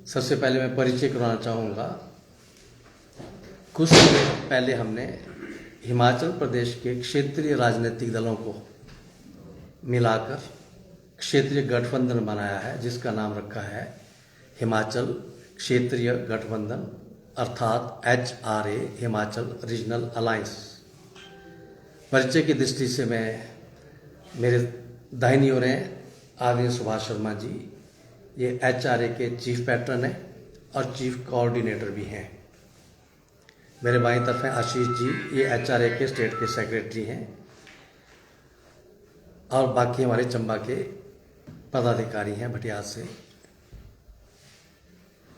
सबसे पहले मैं परिचय कराना चाहूँगा। कुछ समय पहले हमने हिमाचल प्रदेश के क्षेत्रीय राजनीतिक दलों को मिलाकर क्षेत्रीय गठबंधन बनाया है, जिसका नाम रखा है हिमाचल क्षेत्रीय गठबंधन, अर्थात HRA, हिमाचल रीजनल अलायंस। परिचय की दृष्टि से मेरे दाहिनी ओर हैं आदरणीय सुभाष शर्मा जी, ये HRA के चीफ पैटर्न हैं और चीफ कोऑर्डिनेटर भी हैं। मेरे बाईं तरफ हैं आशीष जी, ये HRA के स्टेट के सेक्रेटरी हैं और बाकी हमारे चंबा के पदाधिकारी हैं भटियात से।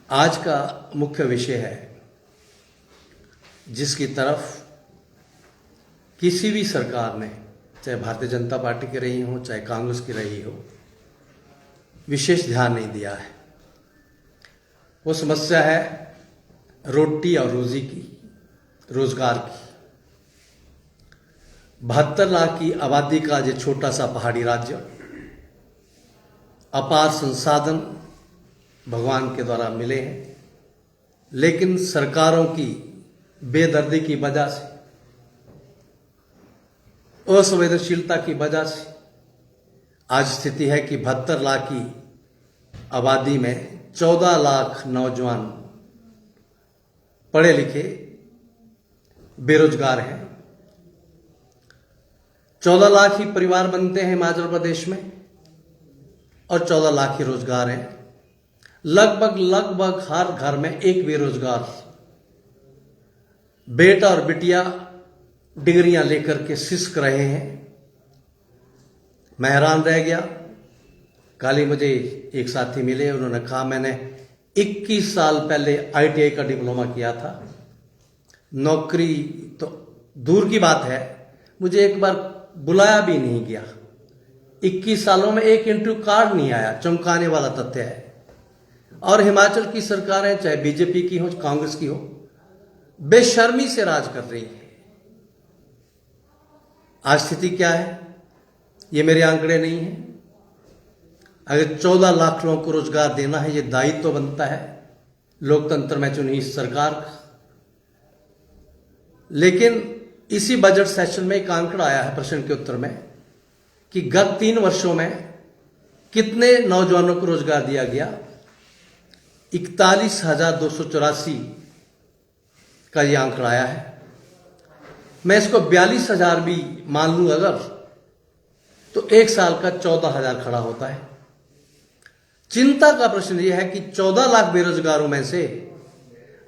आज का मुख्य विषय है जिसकी तरफ किसी भी सरकार ने, चाहे भारतीय जनता पार्टी की रही हो चाहे कांग्रेस की रही हो, विशेष ध्यान नहीं दिया है। वो समस्या है रोटी और रोजी की, रोजगार की। 72 लाख की आबादी का ये छोटा सा पहाड़ी राज्य, अपार संसाधन भगवान के द्वारा मिले हैं, लेकिन सरकारों की बेदर्दी की वजह से, असंवेदनशीलता की वजह से आज स्थिति है कि 72 लाख की आबादी में 14 लाख नौजवान पढ़े लिखे बेरोजगार हैं। 14 लाख ही परिवार बनते हैं हिमाचल प्रदेश में और 14 लाख ही रोजगार हैं। लगभग हर घर में एक बेरोजगार बेटा और बिटिया डिग्रियां लेकर के सिसक रहे हैं। मैं हैरान रह गया। कल ही मुझे एक साथी मिले, उन्होंने कहा मैंने 21 साल पहले ITI का डिप्लोमा किया था, नौकरी तो दूर की बात है, मुझे एक बार बुलाया भी नहीं गया। 21 सालों में एक इंटरव्यू कार्ड नहीं आया। चमकाने वाला तथ्य है। और हिमाचल की सरकारें, चाहे बीजेपी की हो कांग्रेस की हो, बेशर्मी से राज कर रही है। आज स्थिति क्या है, ये मेरे आंकड़े नहीं है। अगर 14 लाख लोगों को रोजगार देना है, ये दायित्व तो बनता है लोकतंत्र में चुनी इस सरकार का। लेकिन इसी बजट सेशन में एक आंकड़ा आया है प्रश्न के उत्तर में कि गत 3 वर्षों में कितने नौजवानों को रोजगार दिया गया। 41,284 का ये आंकड़ा आया है। मैं इसको 42,000 भी मान लूं अगर, तो एक साल का 14,000 खड़ा होता है। चिंता का प्रश्न यह है कि 14 लाख बेरोजगारों में से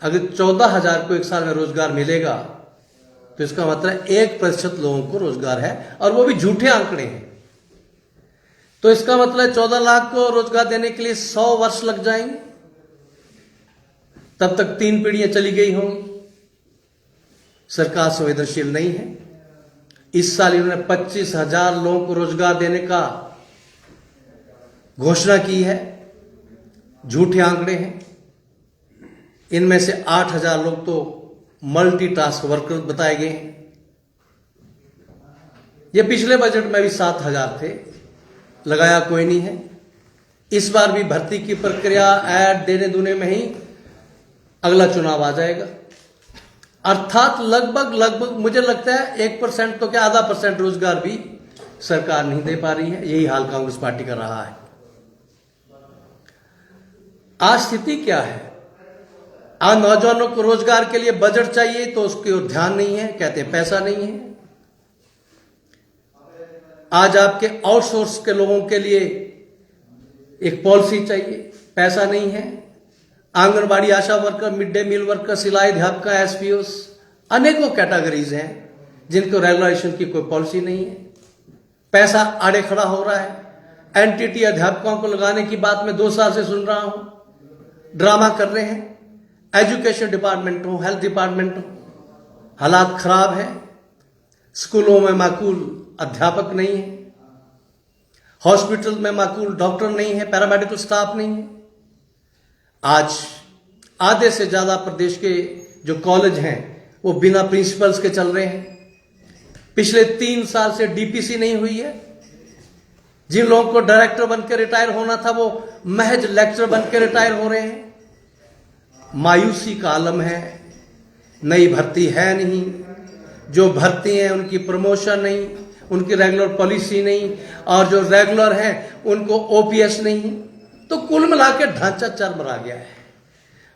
अगर 14,000 को एक साल में रोजगार मिलेगा तो इसका मतलब 1% लोगों को रोजगार है, और वो भी झूठे आंकड़े हैं। तो इसका मतलब 14 लाख को रोजगार देने के लिए 100 वर्ष लग जाएंगे, तब तक 3 पीढ़ियां चली गई होंगी। सरकार संवेदनशील नहीं है। इस साल इन्होंने 25,000 लोगों को रोजगार देने का घोषणा की है, झूठे आंकड़े हैं। इनमें से 8,000 लोग तो मल्टीटास्क वर्कर बताए गए हैं। ये पिछले बजट में भी 7,000 थे, लगाया कोई नहीं है। इस बार भी भर्ती की प्रक्रिया ऐड देने दुने में ही अगला चुनाव आ जाएगा। अर्थात लगभग मुझे लगता है 1% तो क्या, 0.5% रोजगार भी सरकार नहीं दे पा रही है। यही हाल कांग्रेस पार्टी का रहा है। आज स्थिति क्या है, आज नौजवानों को रोजगार के लिए बजट चाहिए तो उसकी ओर ध्यान नहीं है, कहते हैं पैसा नहीं है। आज आपके आउटसोर्स के लोगों के लिए एक पॉलिसी चाहिए, पैसा नहीं है। Anganwadi ASHA worker, mid day meal worker, सिलाई अध्यापका, SPOs, अनेकों कैटेगरीज हैं जिनको रेगुलेशन की कोई पॉलिसी नहीं है। पैसा आड़े खड़ा हो रहा है। NTT अध्यापकों को लगाने की बात मैं 2 साल से सुन रहा हूं, ड्रामा कर रहे हैं। एजुकेशन डिपार्टमेंट हो, हेल्थ डिपार्टमेंट हो, हालात खराब है। स्कूलों में माकूल अध्यापक नहीं है, हॉस्पिटल में माकूल डॉक्टर नहीं है, पैरामेडिकल स्टाफ नहीं है। आज आधे से ज्यादा प्रदेश के जो कॉलेज हैं वो बिना प्रिंसिपल्स के चल रहे हैं। पिछले 3 साल से DPC नहीं हुई है। जिन लोगों को डायरेक्टर बनकर रिटायर होना था वो महज लेक्चर बनकर रिटायर हो रहे हैं। मायूसी का आलम है। नई भर्ती है नहीं, जो भर्ती हैं उनकी प्रमोशन नहीं, उनकी रेगुलर पॉलिसी नहीं, और जो रेगुलर हैं उनको ओपीएस नहीं। तो कुल मिला के ढांचा चरमरा गया है।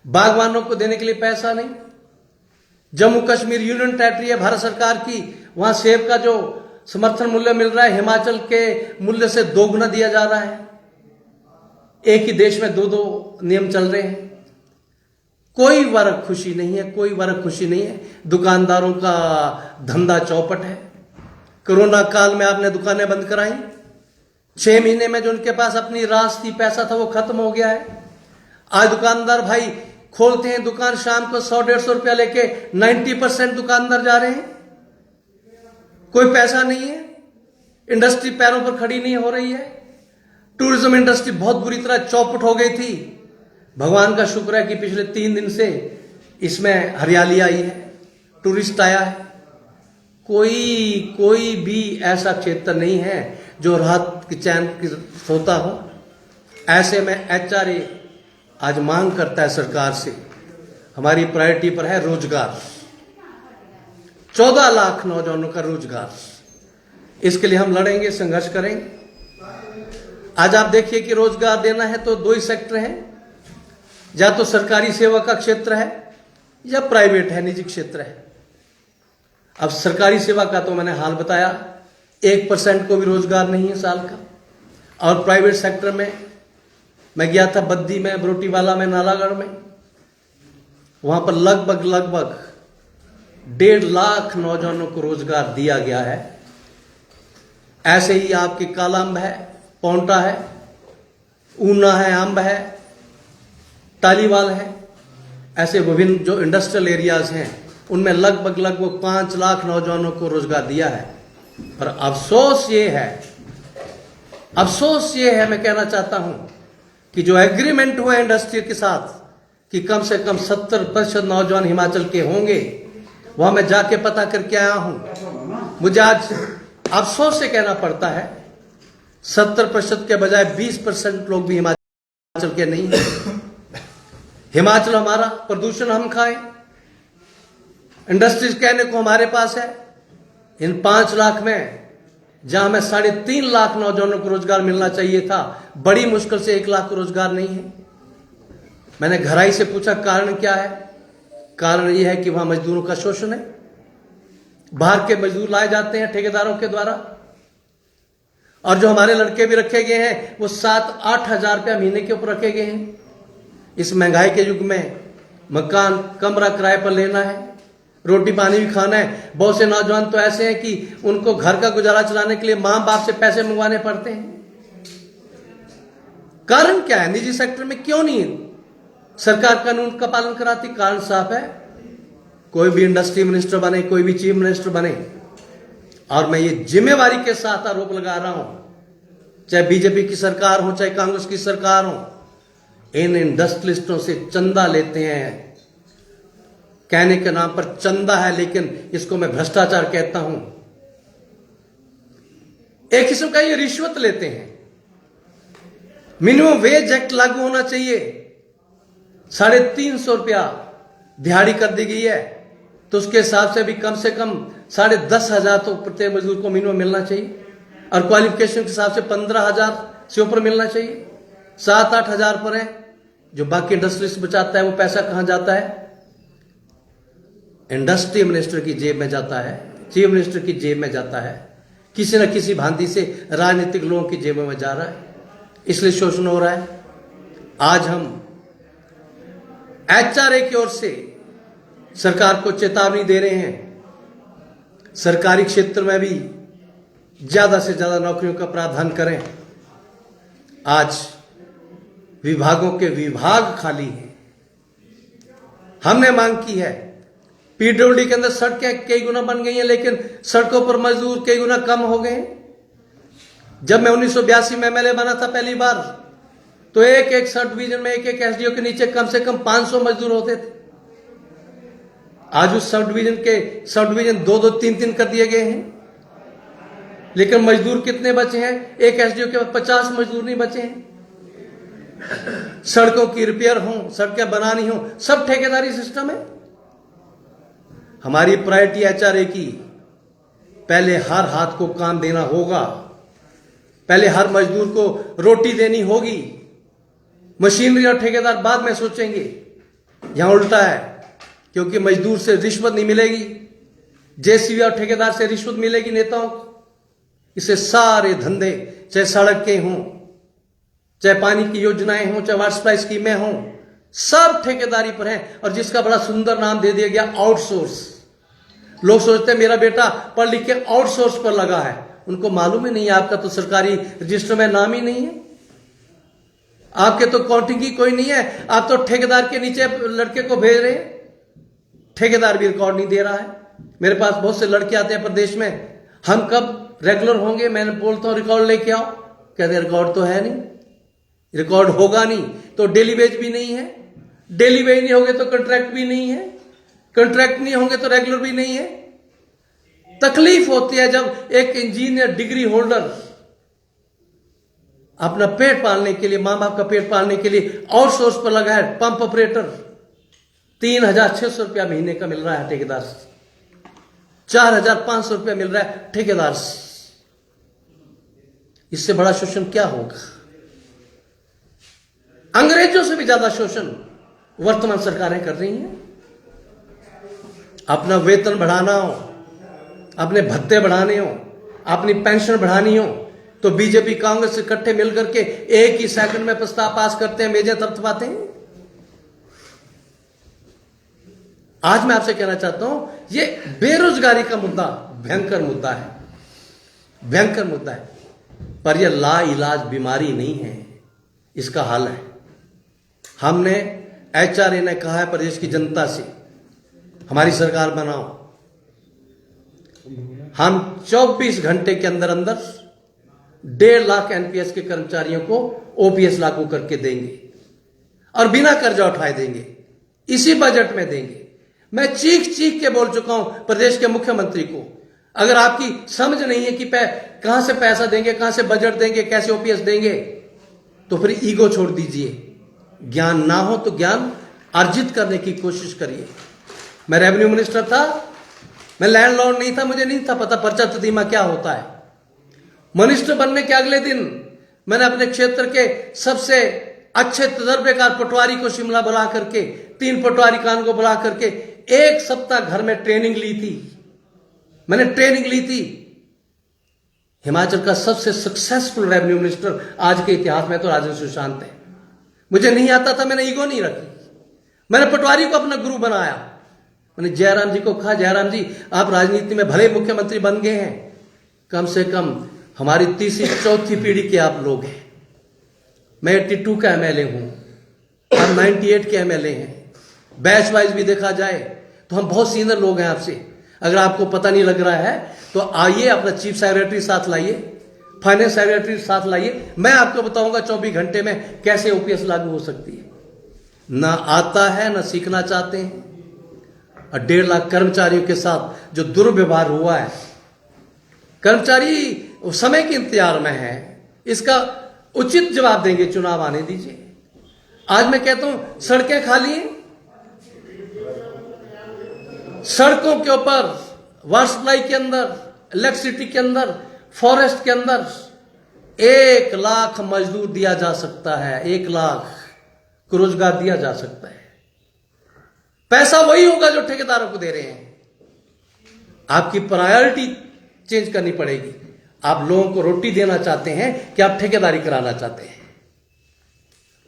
बागवानों को देने के लिए पैसा नहीं। जम्मू कश्मीर यूनियन टेरिटरी है भारत सरकार की, वहां सेब का जो समर्थन मूल्य मिल रहा है हिमाचल के मूल्य से दोगुना दिया जा रहा है। एक ही देश में दो दो नियम चल रहे हैं। कोई वर्ग खुशी नहीं है, कोई वर्ग खुशी नहीं है। दुकानदारों का धंधा चौपट है। कोरोना काल में आपने दुकानें बंद कराई, 6 महीने में जो उनके पास अपनी रास थी, पैसा था, वो खत्म हो गया है। आज दुकानदार भाई खोलते हैं दुकान, शाम को 100-150 रुपया लेके 90% दुकानदार जा रहे हैं। कोई पैसा नहीं है, इंडस्ट्री पैरों पर खड़ी नहीं हो रही है। टूरिज्म इंडस्ट्री बहुत बुरी तरह चौपट हो गई थी। भगवान का शुक्र है कि पिछले 3 दिन से इसमें हरियाली आई है, टूरिस्ट आया है। कोई भी ऐसा क्षेत्र नहीं है जो राहत की चैन की सोता हो। ऐसे में एचआरए आज मांग करता है सरकार से, हमारी प्रायोरिटी पर है रोजगार, 14 लाख नौजवानों का रोजगार। इसके लिए हम लड़ेंगे, संघर्ष करेंगे। आज आप देखिए कि रोजगार देना है तो 2 ही सेक्टर हैं, या तो सरकारी सेवा का क्षेत्र है या प्राइवेट है, निजी क्षेत्र है। अब सरकारी सेवा का तो मैंने हाल बताया, 1% को भी रोजगार नहीं है साल का। और प्राइवेट सेक्टर में मैं गया था बद्दी में, बरोटीवाला में, नालागढ़ में, वहां पर लगभग 1.5 लाख नौजवानों को रोजगार दिया गया है। ऐसे ही आपके कालाअंब है, पौंटा है, ऊना है, अंब है, टालीवाल है, ऐसे विभिन्न जो इंडस्ट्रियल एरियाज हैं उनमें लगभग 5 लाख नौजवानों को रोजगार दिया है। पर अफसोस ये है, मैं कहना चाहता हूं कि जो एग्रीमेंट हुआ इंडस्ट्री के साथ कि कम से कम 70% नौजवान हिमाचल के होंगे, वहां मैं जाके पता करके आया हूं। मुझे आज अफसोस से कहना पड़ता है 70% के बजाय 20% लोग भी हिमाचल के नहीं हैं। हिमाचल हमारा, प्रदूषण हम खाएं, इंडस्ट्रीज कहने को हमारे पास है। इन 5 लाख में जहां में 3.5 लाख नौजवानों को रोजगार मिलना चाहिए था, बड़ी मुश्किल से 1 लाख को रोजगार नहीं है। मैंने घराई से पूछा कारण क्या है। कारण यह है कि वहां मजदूरों का शोषण है। बाहर के मजदूर लाए जाते हैं ठेकेदारों के द्वारा, और जो हमारे लड़के भी रखे गए हैं वो 7-8 हजार रुपया महीने के ऊपर रखे गए हैं। इस महंगाई के युग में मकान, कमरा किराए पर लेना है, रोटी पानी भी खाना है। बहुत से नौजवान तो ऐसे हैं कि उनको घर का गुजारा चलाने के लिए मां बाप से पैसे मंगवाने पड़ते हैं। कारण क्या है? निजी सेक्टर में क्यों नहीं सरकार कानून का पालन कराती? कारण साफ है, कोई भी इंडस्ट्री मिनिस्टर बने, कोई भी चीफ मिनिस्टर बने, और मैं ये जिम्मेवारी के साथ आरोप लगा रहा हूं, चाहे बीजेपी की सरकार हो, चाहे कांग्रेस की सरकार हो, इन इंडस्ट्रियलिस्टों से चंदा लेते हैं। कहने के नाम पर चंदा है, लेकिन इसको मैं भ्रष्टाचार कहता हूं। एक किस्म का ये रिश्वत लेते हैं। मिनिमम वेज एक्ट लागू होना चाहिए, 350 रुपया दिहाड़ी कर दी गई है, तो उसके हिसाब से भी कम से कम 10,500 तो प्रत्येक मजदूर को मिनिमम मिलना चाहिए, और क्वालिफिकेशन के हिसाब से 15,000 से ऊपर मिलना चाहिए। 7-8 हजार पर है, जो बाकी इंडस्ट्री से बचाता है वो पैसा कहां जाता है? इंडस्ट्री मिनिस्टर की जेब में जाता है, चीफ मिनिस्टर की जेब में जाता है, किसी न किसी भांति से राजनीतिक लोगों की जेबों में जा रहा है, इसलिए शोषण हो रहा है। आज हम एचआरए की ओर से सरकार को चेतावनी दे रहे हैं, सरकारी क्षेत्र में भी ज्यादा से ज्यादा नौकरियों का प्रावधान करें। आज विभागों के विभाग खाली हैं। हमने मांग की है, पीडब्ल्यूडी के अंदर सड़कें कई गुना बन गई हैं, लेकिन सड़कों पर मजदूर कई गुना कम हो गए। जब मैं 1982 में एमएलए बना था पहली बार, तो एक सब डिवीजन में एक एसडीओ के नीचे कम से कम 500 मजदूर होते थे। आज उस सब डिवीजन 2-2, 3-3 कर दिए गए हैं, लेकिन मजदूर कितने बचे हैं? एक एसडीओ के बाद 50 मजदूर नहीं बचे हैं। सड़कों की रिपेयर हो, सड़कें बनानी हो, सब ठेकेदारी सिस्टम है। हमारी प्रायोरिटी एचआरए की, पहले हर हाथ को काम देना होगा, पहले हर मजदूर को रोटी देनी होगी। मशीनरी और ठेकेदार बाद में सोचेंगे। यहां उल्टा है, क्योंकि मजदूर से रिश्वत नहीं मिलेगी, जेसीबी और ठेकेदार से रिश्वत मिलेगी नेताओं को। इससे सारे धंधे, चाहे सड़कें हों, चाहे पानी की योजनाएं हों, चाहे वाटर सप्लाई स्कीमें हों, सब ठेकेदारी पर हैं। और जिसका बड़ा सुंदर नाम दे दिया गया आउटसोर्स। लोग सोचते हैं मेरा बेटा पढ़ लिख के आउटसोर्स पर लगा है, उनको मालूम ही नहीं है आपका तो सरकारी रजिस्टर में नाम ही नहीं है, आपके तो काउंटिंग की कोई नहीं है। आप तो ठेकेदार के नीचे लड़के को भेज रहे हैं, ठेकेदार भी रिकॉर्ड नहीं दे रहा है। मेरे पास बहुत से लड़के आते हैं प्रदेश में, हम कब रेगुलर होंगे, मैंने बोलता हूं रिकॉर्ड लेके आओ, कहते रिकॉर्ड तो है नहीं, रिकॉर्ड होगा नहीं तो डेली वेज भी नहीं है, डेली वेज नहीं होंगे तो कॉन्ट्रैक्ट भी नहीं है, कॉन्ट्रैक्ट नहीं होंगे तो रेगुलर भी नहीं है। तकलीफ होती है जब एक इंजीनियर डिग्री होल्डर अपना पेट पालने के लिए, मां बाप का पेट पालने के लिए आउटसोर्स पर लगा है। पंप ऑपरेटर 3,600 रुपया महीने का मिल रहा है ठेकेदार से, 4,500 रुपया मिल रहा है ठेकेदार से। इससे बड़ा शोषण क्या होगा? अंग्रेजों से भी ज्यादा शोषण वर्तमान सरकारें कर रही हैं। अपना वेतन बढ़ाना हो, अपने भत्ते बढ़ाने हो, अपनी पेंशन बढ़ानी हो, तो बीजेपी कांग्रेस इकट्ठे मिलकर के एक ही सेकंड में प्रस्ताव पास करते हैं, मेजें थपथपाते हैं। आज मैं आपसे कहना चाहता हूं, ये बेरोजगारी का मुद्दा भयंकर मुद्दा है, भयंकर मुद्दा है, पर यह लाइलाज बीमारी नहीं है, इसका हल है। हमने एचआरए ने कहा है प्रदेश की जनता से, हमारी सरकार बनाओ, हम 24 घंटे के अंदर अंदर 1.5 लाख एनपीएस के कर्मचारियों को ओपीएस लागू करके देंगे और बिना कर्जा उठाए देंगे, इसी बजट में देंगे। मैं चीख चीख के बोल चुका हूं प्रदेश के मुख्यमंत्री को, अगर आपकी समझ नहीं है कि कहां से पैसा देंगे, कहां से बजट देंगे, कैसे ओपीएस देंगे, तो फिर ईगो छोड़ दीजिए। ज्ञान ना हो तो ज्ञान अर्जित करने की कोशिश करिए। मैं रेवेन्यू मिनिस्टर था, मैं लैंडलॉर्ड नहीं था, मुझे नहीं था पता पर्चा तदीमा क्या होता है। मिनिस्टर बनने के अगले दिन मैंने अपने क्षेत्र के सबसे अच्छे तजर्बेकार पटवारी को शिमला बुला करके, 3 पटवारी कान को बुला करके 1 सप्ताह घर में ट्रेनिंग ली थी। मैंने ट्रेनिंग ली थी। हिमाचल का सबसे सक्सेसफुल रेवेन्यू मिनिस्टर आज के इतिहास में तो राजेंद्र सुशांत है। मुझे नहीं आता था, मैंने ईगो नहीं रखी, मैंने पटवारी को अपना गुरु बनाया। मैंने जयराम जी को कहा, जयराम जी आप राजनीति में भले मुख्यमंत्री बन गए हैं, कम से कम हमारी 3री-4थी पीढ़ी के आप लोग हैं। मैं 82 का एमएलए हूं, हम 98 के एमएलए हैं। बैच वाइज भी देखा जाए तो हम बहुत सीनियर लोग हैं आपसे। अगर आपको पता नहीं लग रहा है तो आइए, अपना चीफ सेक्रेटरी साथ लाइए, फाइनेंस सेक्रेटरी साथ लाइए, मैं आपको बताऊंगा 24 घंटे में कैसे ओपीएस लागू हो सकती है। ना आता है, ना सीखना चाहते हैं। और 1.5 लाख कर्मचारियों के साथ जो दुर्व्यवहार हुआ है, कर्मचारी समय के इंतजार में है, इसका उचित जवाब देंगे, चुनाव आने दीजिए। आज मैं कहता हूं सड़कें खाली हैं, सड़कों के ऊपर, वाटर सप्लाई के अंदर, इलेक्ट्रिसिटी के अंदर, फॉरेस्ट के अंदर 1 लाख मजदूर दिया जा सकता है, 1 लाख को रोजगार दिया जा सकता है। पैसा वही होगा जो ठेकेदारों को दे रहे हैं। आपकी प्रायोरिटी चेंज करनी पड़ेगी। आप लोगों को रोटी देना चाहते हैं कि आप ठेकेदारी कराना चाहते हैं?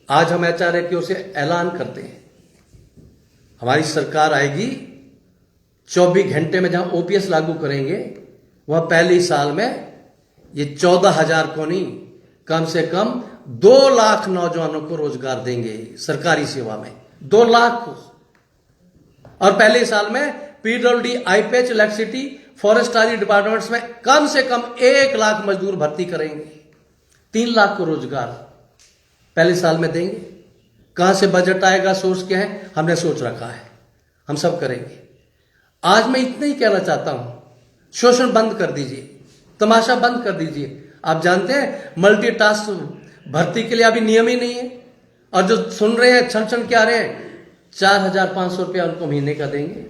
आज हम एचआरए की ओर से ऐलान करते हैं, हमारी सरकार आएगी, 24 घंटे में जहां ओपीएस लागू करेंगे, वह पहले ही साल में ये 14,000 को नहीं, कम से कम 2 लाख नौजवानों को रोजगार देंगे सरकारी सेवा में, 2 लाख को। और पहले साल में पीडब्ल्यूडी, आईपीएच, इलेक्ट्रिसिटी, फॉरेस्ट आदि डिपार्टमेंट्स में कम से कम 1 लाख मजदूर भर्ती करेंगे, 3 लाख को रोजगार पहले साल में देंगे। कहां से बजट आएगा, सोर्स क्या है, हमने सोच रखा है, हम सब करेंगे। आज मैं इतना ही कहना चाहता हूं, शोषण बंद कर दीजिए, तमाशा बंद कर दीजिए। आप जानते हैं मल्टीटास्क भर्ती के लिए अभी नियम ही नहीं है। और जो सुन रहे हैं छन छन क्या रहे हैं, 4,500 रुपया उनको महीने का देंगे।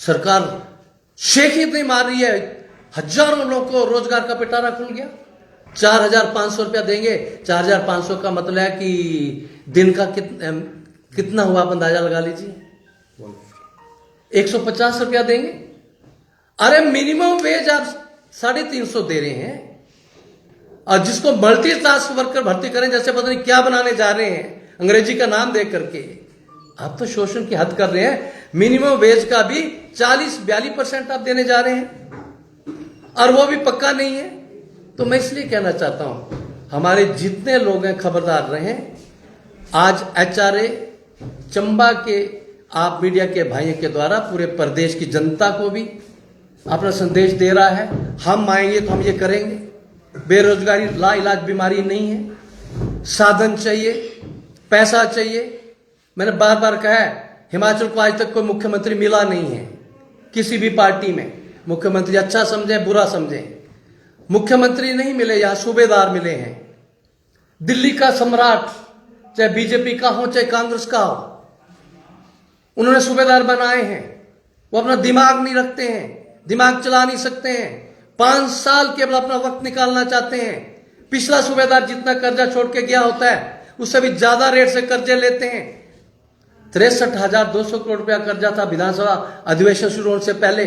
सरकार शेखी नहीं मार रही है, हजारों लोगों को रोजगार का पिटारा खुल गया। 4,500 रुपया देंगे। 4,500 का मतलब है कि दिन का कितना हुआ, आप अंदाजा लगा लीजिए। 150 रुपया देंगे। अरे मिनिमम वेज आप 350 दे रहे हैं, और जिसको मल्टीटास्क वर्कर भर्ती करें जैसे पता नहीं क्या बनाने जा रहे हैं अंग्रेजी का नाम दे करके, आप तो शोषण की हद कर रहे हैं। मिनिमम वेज का भी 40-42% आप देने जा रहे हैं, और वो भी पक्का नहीं है। तो मैं इसलिए कहना चाहता हूं, हमारे जितने लोग हैं खबरदार रहें। आज HRA चंबा के आप मीडिया के भाइयों के द्वारा पूरे प्रदेश की जनता को भी अपना संदेश दे रहा है, हम आएंगे तो हम ये करेंगे। बेरोजगारी लाइलाज बीमारी नहीं है, साधन चाहिए, पैसा चाहिए। मैंने बार बार कहा है, हिमाचल को आज तक कोई मुख्यमंत्री मिला नहीं है किसी भी पार्टी में। मुख्यमंत्री अच्छा समझे बुरा समझे, मुख्यमंत्री नहीं मिले, यहां सूबेदार मिले हैं। दिल्ली का सम्राट चाहे बीजेपी का हो चाहे कांग्रेस का हो, उन्होंने सूबेदार बनाए हैं। वो अपना दिमाग नहीं रखते हैं, दिमाग चला नहीं सकते हैं, 5 साल केवल अपना वक्त निकालना चाहते हैं। पिछला सूबेदार जितना कर्जा छोड़ के गया होता है उससे भी ज्यादा रेट से कर्जे लेते हैं। 63,200 करोड़ रुपया कर्जा था विधानसभा अधिवेशन शुरू होने से पहले।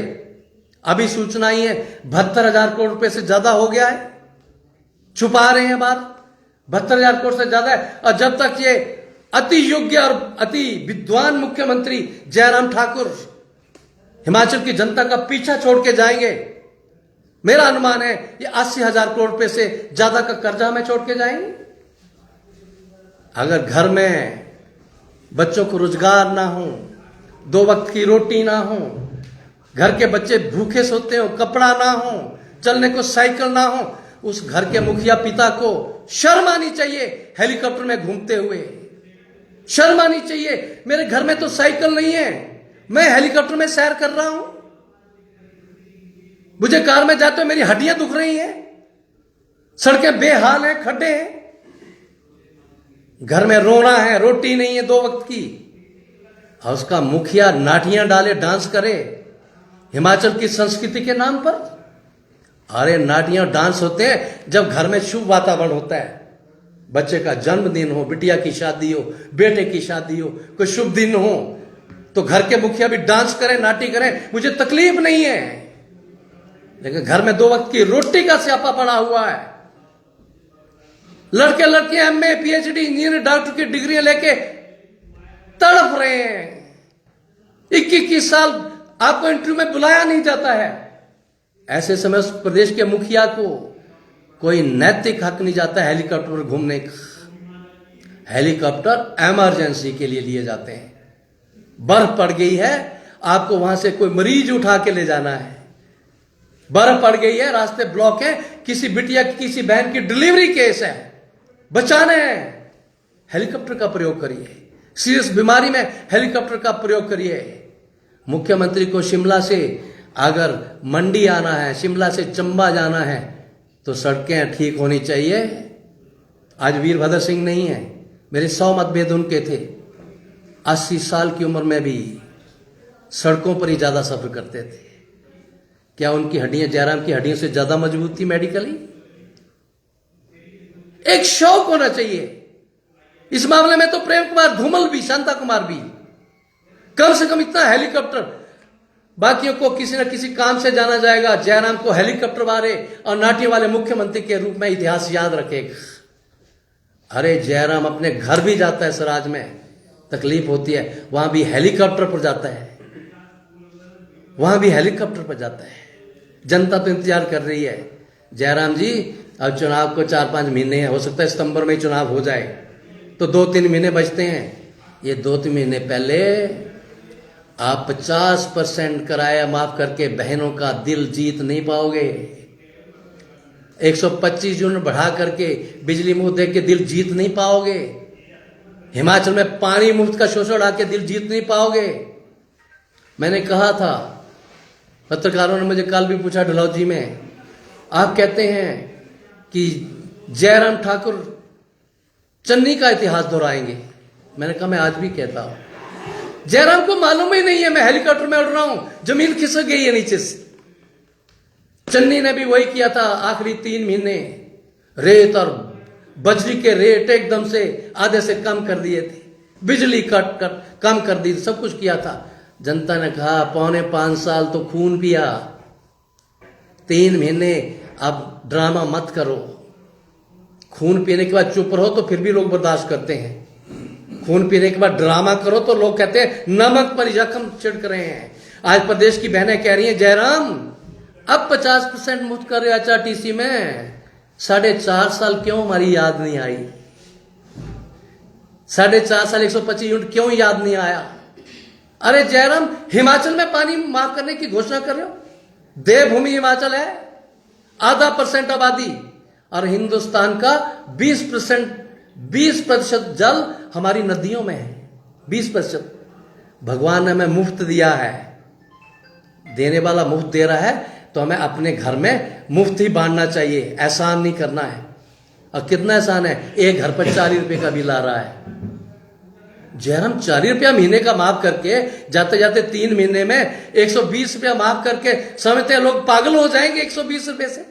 अभी सूचना ही है 72,000 करोड़ रुपए से ज्यादा हो गया है। छुपा रहे हैं बात, 72,000 करोड़ से ज्यादा है। और जब तक ये अति योग्य और अति विद्वान मुख्यमंत्री जयराम ठाकुर हिमाचल की जनता का पीछा छोड़ के जाएंगे, मेरा अनुमान है ये 80,000 करोड़ रुपए से ज्यादा का कर्जा हमें छोड़ के जाएंगे। अगर घर में बच्चों को रोजगार ना हो, 2 वक्त की रोटी ना हो, घर के बच्चे भूखे सोते हो, कपड़ा ना हो, चलने को साइकिल ना हो, उस घर के मुखिया पिता को शर्म आनी चाहिए। हेलीकॉप्टर में घूमते हुए शर्म आनी चाहिए। मेरे घर में तो साइकिल नहीं है, मैं हेलीकॉप्टर में सैर कर रहा हूं। मुझे कार में जाते हुए मेरी हड्डियां दुख रही हैं, सड़कें बेहाल हैं, खड्डे हैं, घर में रोना है, रोटी नहीं है 2 वक्त की, और उसका मुखिया नाटियां डाले, डांस करे हिमाचल की संस्कृति के नाम पर। अरे नाटियां डांस होते हैं जब घर में शुभ वातावरण होता है, बच्चे का जन्मदिन हो, बिटिया की शादी हो, बेटे की शादी हो, कोई शुभ दिन हो, तो घर के मुखिया भी डांस करें, नाटी करें, मुझे तकलीफ नहीं है। लेकिन घर में 2 वक्त की रोटी का स्यापा पड़ा हुआ है। लड़के लड़कियां MA PhD इंजीनियर डॉक्टर की डिग्रियां लेके तड़प रहे हैं। 21 साल आपको इंटरव्यू में बुलाया नहीं जाता है। ऐसे समय उस प्रदेश के मुखिया को कोई नैतिक हक नहीं जाता हेलीकॉप्टर पर घूमने का। हेलीकॉप्टर इमरजेंसी के लिए लिए जाते हैं। बर्फ पड़ गई है, आपको वहां से कोई मरीज उठा के ले जाना है, बर्फ पड़ गई है, रास्ते ब्लॉक है, किसी बिटिया की किसी बहन की डिलीवरी केस है, बचाना है, हेलीकॉप्टर का प्रयोग करिए। सीरियस बीमारी में हेलीकॉप्टर का प्रयोग करिए। मुख्यमंत्री को शिमला से अगर मंडी आना है, शिमला से चंबा जाना है, तो सड़कें ठीक होनी चाहिए। आज वीरभद्र सिंह नहीं है, मेरे 100 मतभेद उनके थे। 80 साल की उम्र में भी सड़कों पर ही ज्यादा सफर करते थे। क्या उनकी हड्डियां जयराम की हड्डियों से ज्यादा मजबूत थी मेडिकली? एक शौक होना चाहिए। इस मामले में तो प्रेम कुमार धूमल भी, शांता कुमार भी, कम से कम इतना हेलीकॉप्टर, बाकियों को किसी न किसी काम से जाना जाएगा, जयराम को हेलीकॉप्टर वाले और नाटी वाले मुख्यमंत्री के रूप में इतिहास याद रखेगा। अरे जयराम अपने घर भी जाता है, सराज में तकलीफ होती है, वहां भी हेलीकॉप्टर पर जाता है, वहां भी हेलीकॉप्टर पर जाता है। जनता तो इंतजार कर रही है। जयराम जी अब चुनाव को 4-5 महीने हैं, हो सकता है सितंबर में ही चुनाव हो जाए, तो 2-3 महीने बचते हैं। ये 2-3 महीने पहले आप 50% किराया माफ करके बहनों का दिल जीत नहीं पाओगे। 125 यूनिट बढ़ा करके बिजली मुफ्त दे के दिल जीत नहीं पाओगे। हिमाचल में पानी मुफ्त का शोषण आके दिल जीत नहीं पाओगे। मैंने कहा था, पत्रकारों ने मुझे कल भी पूछा डलहौजी में, आप कहते हैं कि जयराम ठाकुर चन्नी का इतिहास दोहराएंगे। मैंने कहा मैं आज भी कहता हूं, जयराम को मालूम ही नहीं है मैं हेलीकॉप्टर में उड़ रहा हूं, जमीन खिसक गई है नीचे से। चन्नी ने भी वही किया था। आखिरी 3 महीने रेत और बजरी के रेट एकदम से आधे से कम कर दिए थे, बिजली कट कर कम कर दी, सब कुछ किया था। जनता ने कहा 4.25 साल तो खून पिया, 3 महीने अब ड्रामा मत करो। खून पीने के बाद चुप रहो तो फिर भी लोग बर्दाश्त करते हैं, खून पीने के बाद ड्रामा करो तो लोग कहते हैं नमक पर जख्म छिड़क रहे हैं। आज प्रदेश की बहनें कह रही हैं जयराम अब 50% मुफ्त कर रहे HRTC में, 4.5 साल क्यों हमारी याद नहीं आई? 4.5 साल 125 यूनिट क्यों याद नहीं आया? अरे जयराम हिमाचल में पानी माफ करने की घोषणा कर रहे हो, देवभूमि हिमाचल है, 0.5% आबादी और हिंदुस्तान का 20% जल हमारी नदियों में है। 20% भगवान ने हमें मुफ्त दिया है, देने वाला मुफ्त दे रहा है तो हमें अपने घर में मुफ्त ही बांटना चाहिए, एहसान नहीं करना है। और कितना एहसान है, एक घर पर 40 रुपए का बिल आ रहा है। जयराम 40 रुपया महीने का माफ करके जाते जाते 3 महीने में 120 रुपया माफ करके समझते हैं लोग पागल हो जाएंगे। 120 रुपए से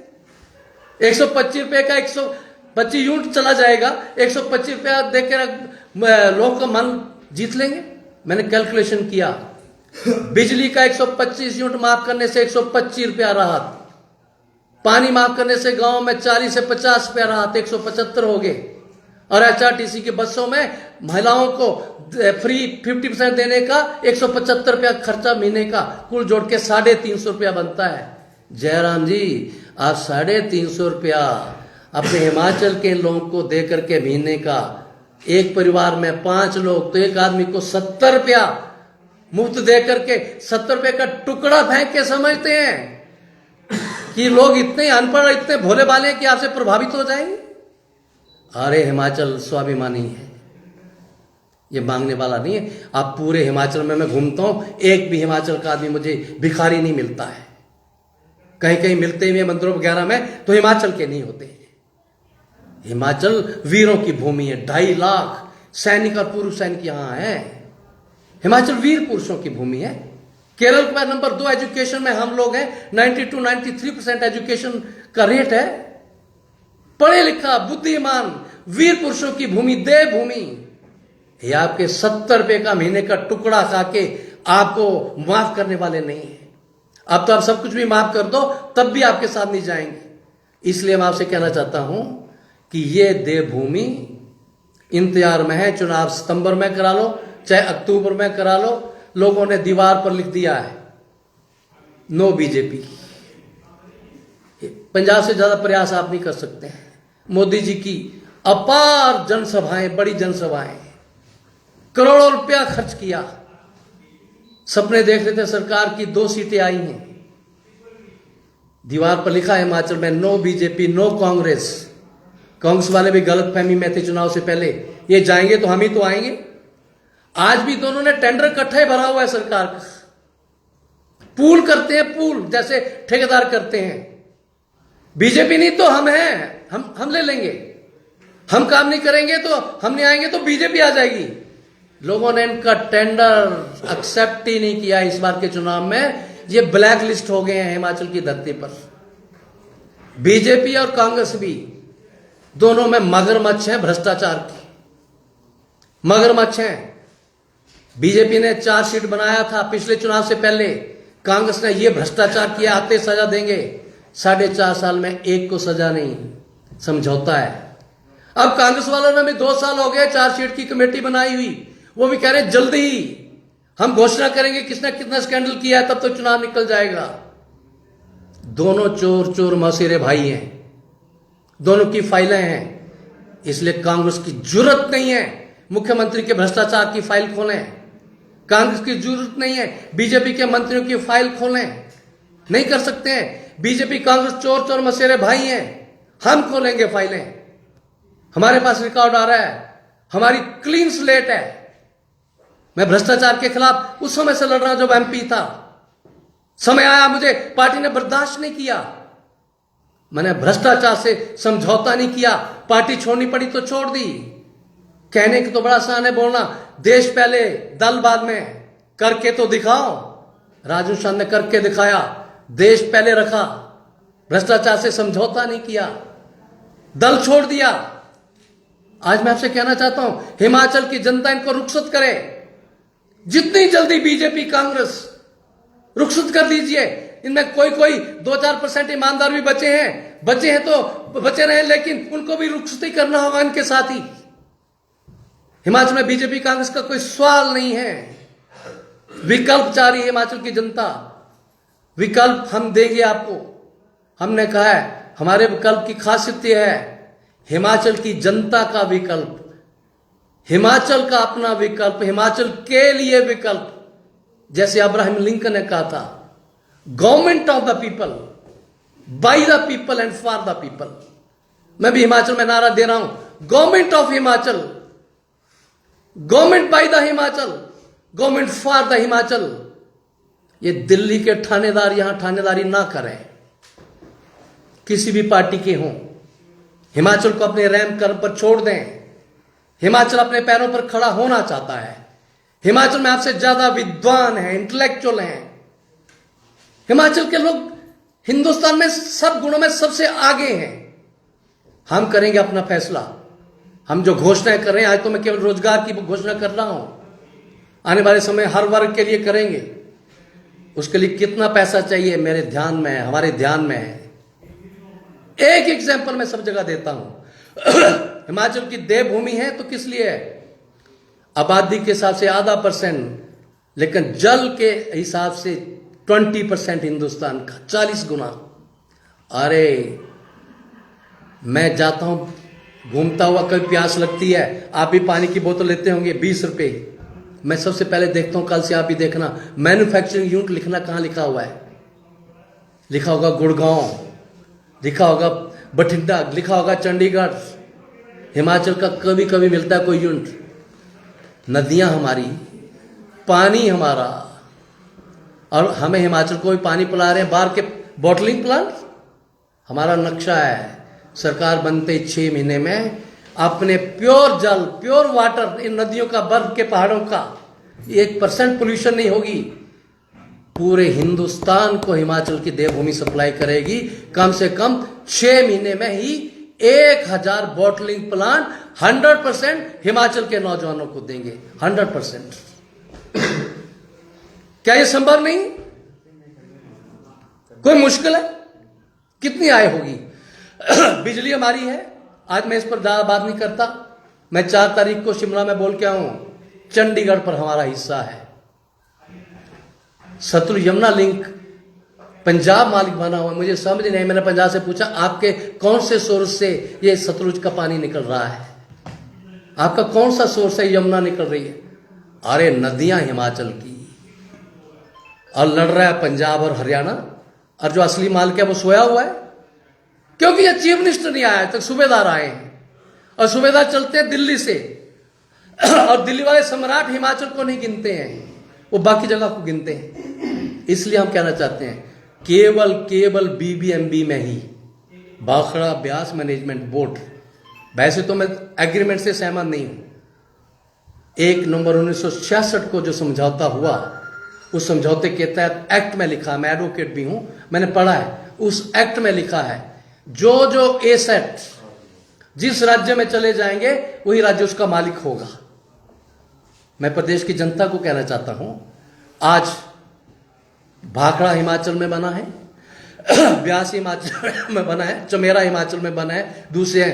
125 रुपए का 125 यूनिट चला जाएगा, 125 रुपया देकर लोग का मन जीत लेंगे। मैंने कैलकुलेशन किया, बिजली का 125 यूनिट माफ करने से 125 रुपया राहत, पानी माफ करने से गांव में 40 से 50 रुपया राहत, 175 हो गए। और HRTC की बसों में महिलाओं को फ्री 50% देने का 175 रुपया खर्चा महीने का, कुल जोड़ के 350 रुपया बनता है। जयराम जी आप 350 रुपया अपने हिमाचल के लोगों को दे करके महीने का, एक परिवार में 5 लोग तो एक आदमी को 70 रुपया मुफ्त दे करके 70 रुपए का टुकड़ा फेंक के समझते हैं कि लोग इतने अनपढ़ इतने भोले भाले हैं कि आपसे प्रभावित हो जाएंगे। अरे हिमाचल स्वाभिमानी है, ये मांगने वाला नहीं है। आप पूरे हिमाचल में मैं घूमता हूं, एक भी हिमाचल का आदमी मुझे भिखारी नहीं मिलता है। कहीं कहीं मिलते हुए मंदिरों वगैरह में तो हिमाचल के नहीं होते हैं। हिमाचल वीरों की भूमि है, 2.5 लाख सैनिक और पूर्व सैनिक यहां है। हिमाचल वीर पुरुषों की भूमि है। केरल का नंबर 2 एजुकेशन में हम लोग हैं, 92-93% एजुकेशन का रेट है। पढ़े लिखा बुद्धिमान वीर पुरुषों की भूमि, देवभूमि। ये आपके 70 रुपए का महीने का टुकड़ा खा के आपको माफ करने वाले नहीं है। अब तो आप सब कुछ भी माफ कर दो तब भी आपके साथ नहीं जाएंगे। इसलिए मैं आपसे कहना चाहता हूं कि ये देवभूमि इंतजार में है। चुनाव सितंबर में करा लो चाहे अक्टूबर में करा लो, लोगों ने दीवार पर लिख दिया है नो बीजेपी। पंजाब से ज्यादा प्रयास आप नहीं कर सकते हैं। मोदी जी की अपार जनसभाएं, बड़ी जनसभाएं, करोड़ों रुपया खर्च किया, सपने देख रहे थे। सरकार की 2 सीटें आई हैं, दीवार पर लिखा है हिमाचल में no BJP no Congress. Congress वाले भी गलत फहमी में थे चुनाव से पहले, ये जाएंगे तो हम ही तो आएंगे। आज भी दोनों ने टेंडर इकट्ठे भरा हुआ है सरकार का, पूल करते हैं, पूल जैसे ठेकेदार करते हैं। बीजेपी नहीं तो हम हैं, हम ले लेंगे। हम काम नहीं करेंगे तो हम नहीं आएंगे तो बीजेपी आ जाएगी। लोगों ने इनका टेंडर एक्सेप्ट ही नहीं किया इस बार के चुनाव में। ये ब्लैक लिस्ट हो गए हैं हिमाचल की धरती पर। बीजेपी और कांग्रेस भी दोनों में मगरमच्छ हैं भ्रष्टाचार की, मगरमच्छ हैं। बीजेपी ने चार्जशीट बनाया था पिछले चुनाव से पहले, कांग्रेस ने यह भ्रष्टाचार किया, आते सजा देंगे। 4.5 साल में एक को सजा नहीं, समझौता है। अब कांग्रेस वालों ने भी 2 साल हो गए चार्जशीट की कमेटी बनाई हुई, वो भी कह रहे हैं जल्दी ही हम घोषणा करेंगे किसने कितना स्कैंडल किया है, तब तो चुनाव निकल जाएगा। दोनों चोर चोर मौसेरे भाई हैं, दोनों की फाइलें हैं। इसलिए कांग्रेस की जरूरत नहीं है मुख्यमंत्री के भ्रष्टाचार की फाइल खोलें। कांग्रेस की जरूरत नहीं है बीजेपी के मंत्रियों की फाइल खोलें, नहीं कर सकते हैं। बीजेपी कांग्रेस चोर चोर मसेरे भाई हैं, हम खोलेंगे फाइलें। हमारे पास रिकॉर्ड आ रहा है, हमारी क्लीन स्लेट है। मैं भ्रष्टाचार के खिलाफ उस समय से लड़ रहा हूं जब MP था। समय आया, मुझे पार्टी ने बर्दाश्त नहीं किया, मैंने भ्रष्टाचार से समझौता नहीं किया, पार्टी छोड़नी पड़ी तो छोड़ दी। कहने की तो बड़ा आसान है बोलना, देश पहले दल बाद में, करके तो दिखाओ। राजू शाह ने करके दिखाया, देश पहले रखा, भ्रष्टाचार से समझौता नहीं किया, दल छोड़ दिया। आज मैं आपसे कहना चाहता हूं, हिमाचल की जनता इनको रुखसत करे, जितनी जल्दी बीजेपी कांग्रेस रुखसत कर दीजिए। इनमें कोई 2-4% ईमानदार भी बचे हैं तो बचे रहे, लेकिन उनको भी रुखसती करना होगा इनके साथ ही। हिमाचल में बीजेपी कांग्रेस का कोई सवाल नहीं है। विकल्प चाह रही है हिमाचल की जनता, विकल्प हम देंगे आपको। हमने कहा है हमारे विकल्प की खासियत यह है, हिमाचल की जनता का विकल्प, हिमाचल का अपना विकल्प, हिमाचल के लिए विकल्प। जैसे अब्राहम लिंकन ने कहा था, government of the people, by the people and for the people. मैं भी हिमाचल में नारा दे रहा हूं, government of Himachal, government by the Himachal, government for the Himachal. ये दिल्ली के थानेदार यहां थानेदारी ना करें, किसी भी पार्टी के हों। हिमाचल को अपने रैम कर्म पर छोड़ दें। हिमाचल अपने पैरों पर खड़ा होना चाहता है। हिमाचल में आपसे ज्यादा विद्वान हैं, इंटेलेक्चुअल हैं। हिमाचल के लोग हिंदुस्तान में सब गुणों में सबसे आगे हैं। हम करेंगे अपना फैसला। हम जो घोषणाएं कर रहे हैं, आज तो मैं केवल रोजगार की घोषणा कर रहा हूं, आने वाले समय हर वर्ग के लिए करेंगे। उसके लिए कितना पैसा चाहिए मेरे ध्यान में है, हमारे ध्यान में है। एक एग्जाम्पल मैं सब जगह देता हूं। हिमाचल की देवभूमि है तो किस लिए है? आबादी के हिसाब से आधा %, लेकिन जल के हिसाब से 20% हिंदुस्तान का, 40 गुना। अरे मैं जाता हूं घूमता हुआ, कभी प्यास लगती है, आप भी पानी की बोतल लेते होंगे 20 रुपए। मैं सबसे पहले देखता हूं, कल से आप भी देखना, मैन्युफैक्चरिंग यूनिट लिखना कहां लिखा हुआ है। लिखा होगा गुड़गांव, लिखा होगा बठिंडा, लिखा होगा चंडीगढ़। हिमाचल का कभी कभी मिलता है कोई यूनिट। नदियां हमारी, पानी हमारा, और हमें हिमाचल को भी पानी पिला रहे हैं बाहर के बॉटलिंग प्लांट। हमारा नक्शा है, सरकार बनते 6 महीने में अपने प्योर जल, प्योर वाटर, इन नदियों का, बर्फ के पहाड़ों का 1% पोल्यूशन नहीं होगी। पूरे हिंदुस्तान को हिमाचल की देवभूमि सप्लाई करेगी। कम से कम 6 महीने में ही 1000 बॉटलिंग प्लांट 100% हिमाचल के नौजवानों को देंगे। 100%। क्या ये संभव नहीं? कोई मुश्किल है? कितनी आय होगी? बिजली हमारी है। आज मैं इस पर ज्यादा बात नहीं करता। मैं 4 तारीख को शिमला में बोल के आऊं, चंडीगढ़ पर हमारा हिस्सा है। सतलुज यमुना लिंक पंजाब मालिक बना हुआ, मुझे समझ नहीं। मैंने पंजाब से पूछा, आपके कौन से सोर्स से ये सतलुज का पानी निकल रहा है? आपका कौन सा सोर्स है यमुना निकल रही है? अरे नदियां हिमाचल की, और लड़ रहा है पंजाब और हरियाणा, और जो असली मालिक है वो सोया हुआ है। क्योंकि ये चीफ मिनिस्टर नहीं आया तक, सूबेदार आए हैं, और सूबेदार चलते हैं दिल्ली से, और दिल्ली वाले सम्राट हिमाचल को नहीं गिनते हैं, वो बाकी जगह को गिनते हैं। इसलिए हम कहना चाहते हैं, केवल बीबीएमबी में ही, भाखड़ा ब्यास मैनेजमेंट बोर्ड, वैसे तो मैं एग्रीमेंट से सहमत नहीं हूं। 1 नवंबर 1966 को जो समझौता हुआ, उस समझौते के तहत एक्ट में लिखा, मैं एडवोकेट भी हूं, मैंने पढ़ा है, उस एक्ट में लिखा है जो एसेट जिस राज्य में चले जाएंगे वही राज्य उसका मालिक होगा। मैं प्रदेश की जनता को कहना चाहता हूं, आज भाखड़ा हिमाचल में बना है, ब्यास हिमाचल में बना है, चमेरा हिमाचल में बना है, दूसरे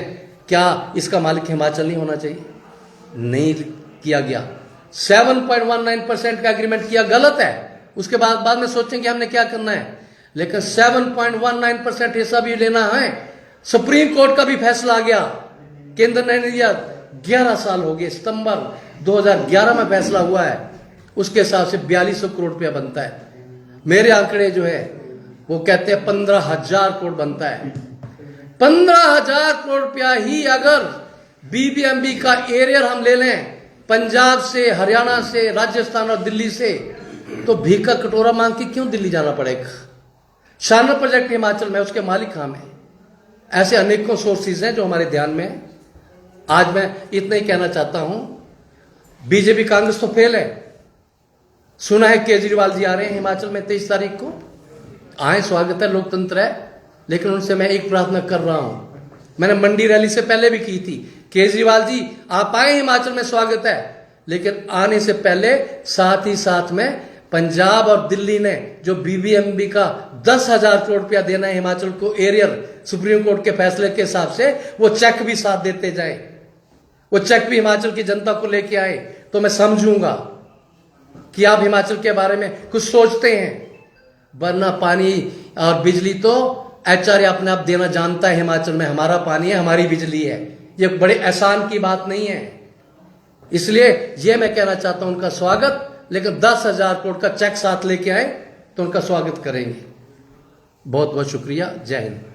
क्या इसका मालिक हिमाचल नहीं होना चाहिए? नहीं किया गया। 7.19% का एग्रीमेंट किया, गलत है। उसके बाद में सोचेंगे हमने क्या करना है, लेकिन 7.19% हिस्सा भी लेना है। सुप्रीम कोर्ट का भी फैसला आ गया, केंद्र ने नहीं दिया। 11 साल हो गए, सितंबर 2011 में फैसला हुआ है, उसके हिसाब से 4200 करोड़ रुपया बनता है। मेरे आंकड़े जो है वो कहते हैं 15,000 करोड़ बनता है। 15,000 करोड़ रुपया ही अगर बीबीएमबी का एरियर हम ले लें, पंजाब से, हरियाणा से, राजस्थान और दिल्ली से, तो भीख का कटोरा मांग के क्यों दिल्ली जाना पड़ेगा? शानदार प्रोजेक्ट हिमाचल में, उसके मालिक हम हैं। ऐसे अनेकों सोर्सेज हैं जो हमारे ध्यान में है। आज मैं इतना ही कहना चाहता हूं, बीजेपी कांग्रेस तो फेल है। सुना है केजरीवाल जी आ रहे हैं हिमाचल में 23 तारीख को। आए, स्वागत है, लोकतंत्र है, लेकिन उनसे मैं एक प्रार्थना कर रहा हूं, मैंने मंडी रैली से पहले भी की थी, केजरीवाल जी आप आए हिमाचल में, स्वागत है, लेकिन आने से पहले साथ ही साथ में पंजाब और दिल्ली ने जो बीबीएमबी का 10,000 करोड़ रुपया देना है हिमाचल को एरियर, सुप्रीम कोर्ट के फैसले के हिसाब से, वो चेक भी साथ देते जाए, वो चेक भी हिमाचल की जनता को लेके आए, तो मैं समझूंगा कि आप हिमाचल के बारे में कुछ सोचते हैं। वरना पानी और बिजली तो एचआरए अपने आप देना जानता है, हिमाचल में हमारा पानी है, हमारी बिजली है, ये बड़े एहसान की बात नहीं है। इसलिए ये मैं कहना चाहता हूं, उनका स्वागत, लेकिन 10,000 करोड़ का चेक साथ लेके आए तो उनका स्वागत करेंगे। बहुत बहुत शुक्रिया, जय हिंद।